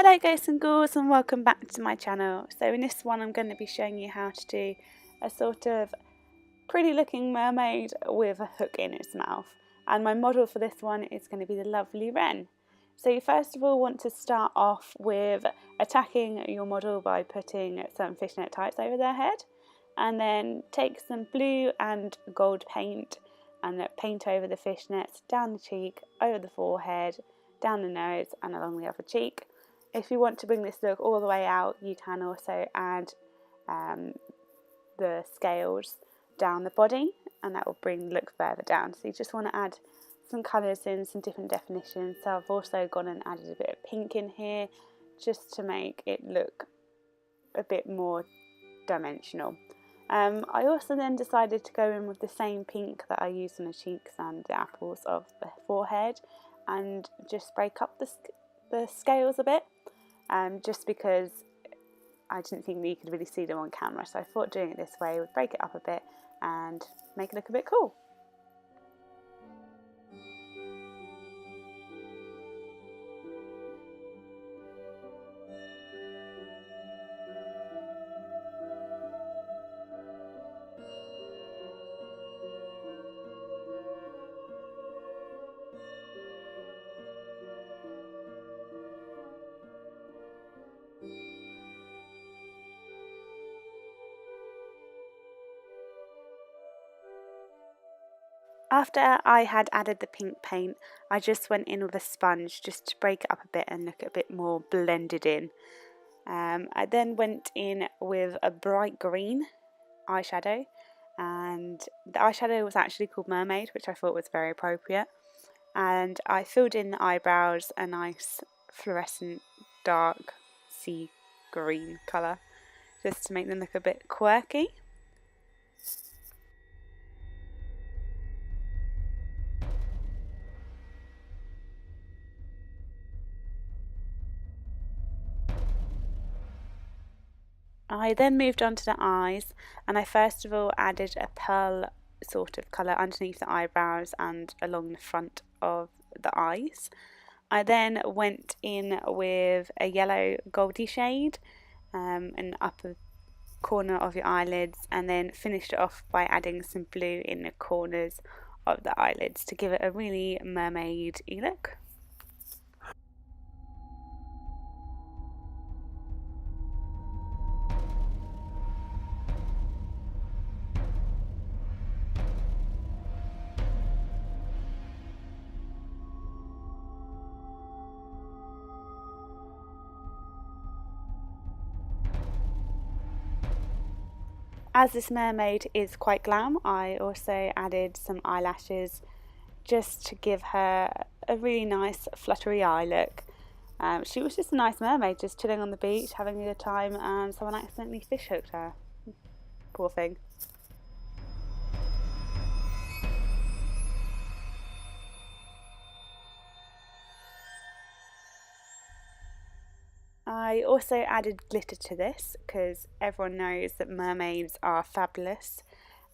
Hello guys and ghouls, and welcome back to my channel. So in this one I'm going to be showing you how to do a sort of pretty looking mermaid with a hook in its mouth. And my model for this one is going to be the lovely wren. So you first of all want to start off with attacking your model by putting some fishnet tights over their head, and then take some blue and gold paint and paint over the fishnets, down the cheek, over the forehead, down the nose and along the other cheek. If you want to bring this look all the way out, you can also add the scales down the body, and that will bring the look further down. So you just want to add some colours in, some different definitions. So I've also gone and added a bit of pink in here just to make it look a bit more dimensional. I also then decided to go in with the same pink that I used on the cheeks and the apples of the forehead, and just break up the scales a bit, just because I didn't think that you could really see them on camera, so I thought doing it this way would break it up a bit and make it look a bit cool. After I had added the pink paint, I just went in with a sponge just to break it up a bit and look a bit more blended in. I then went in with a bright green eyeshadow, and the eyeshadow was actually called Mermaid, which I thought was very appropriate. And I filled in the eyebrows a nice fluorescent dark sea green colour, just to make them look a bit quirky. I then moved on to the eyes, and I first of all added a pearl sort of colour underneath the eyebrows and along the front of the eyes. I then went in with a yellow goldy shade in the upper corner of your eyelids, and then finished it off by adding some blue in the corners of the eyelids to give it a really mermaid-y look. As this mermaid is quite glam, I also added some eyelashes just to give her a really nice fluttery eye look. She was just a nice mermaid, just chilling on the beach, having a good time, and someone accidentally fish hooked her. Poor thing. I also added glitter to this because everyone knows that mermaids are fabulous,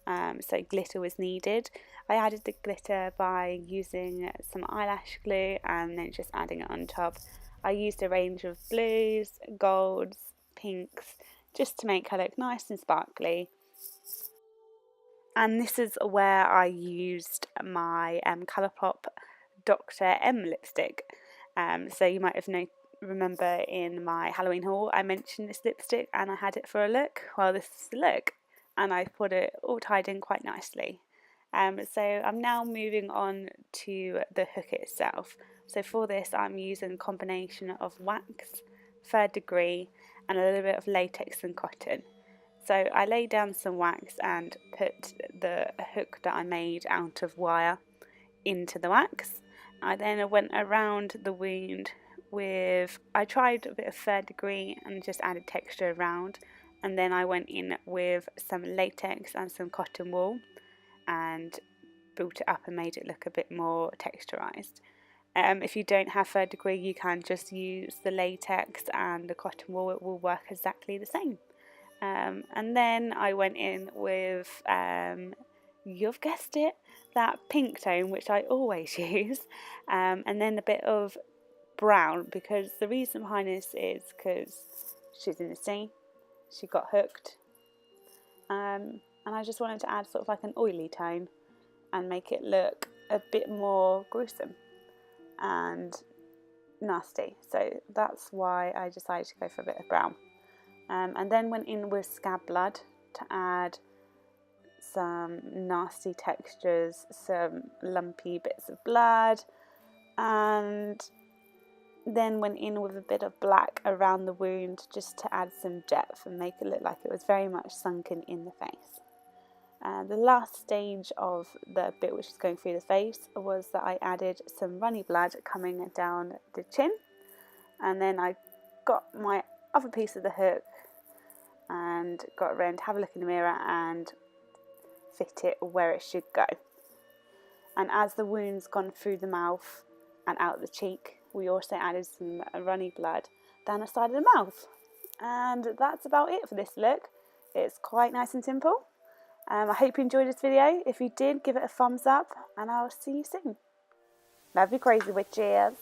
so glitter was needed. I added the glitter by using some eyelash glue and then just adding it on top. I used a range of blues, golds, pinks, just to make her look nice and sparkly. And this is where I used my Colourpop Dr. M lipstick. So you might have remember in my Halloween haul I mentioned this lipstick and I had it for a look. Well, this is the look, and I've put it all tied in quite nicely. So I'm now moving on to the hook itself. So for this I'm using a combination of wax, 3rd degree and a little bit of latex and cotton. So I laid down some wax and put the hook that I made out of wire into the wax. I then went around the wound I tried a bit of 3rd degree and just added texture around, and then I went in with some latex and some cotton wool and built it up and made it look a bit more texturized. If you don't have 3rd degree, you can just use the latex and the cotton wool, it will work exactly the same. And then I went in with, you've guessed it, that pink tone, which I always use, and then a bit of brown, because the reason behind this is because she's in the sea, she got hooked, and I just wanted to add sort of like an oily tone and make it look a bit more gruesome and nasty. So that's why I decided to go for a bit of brown. And then went in with scab blood to add some nasty textures, some lumpy bits of blood, and then went in with a bit of black around the wound just to add some depth and make it look like it was very much sunken in the face. The last stage of the bit which is going through the face was that I added some runny blood coming down the chin, and then I got my other piece of the hook and got around to have a look in the mirror and fit it where it should go. And as the wound's gone through the mouth and out the cheek, we also added some runny blood down the side of the mouth. And that's about it for this look. It's quite nice and simple. I hope you enjoyed this video. If you did, give it a thumbs up, and I'll see you soon. Love you, crazy witches.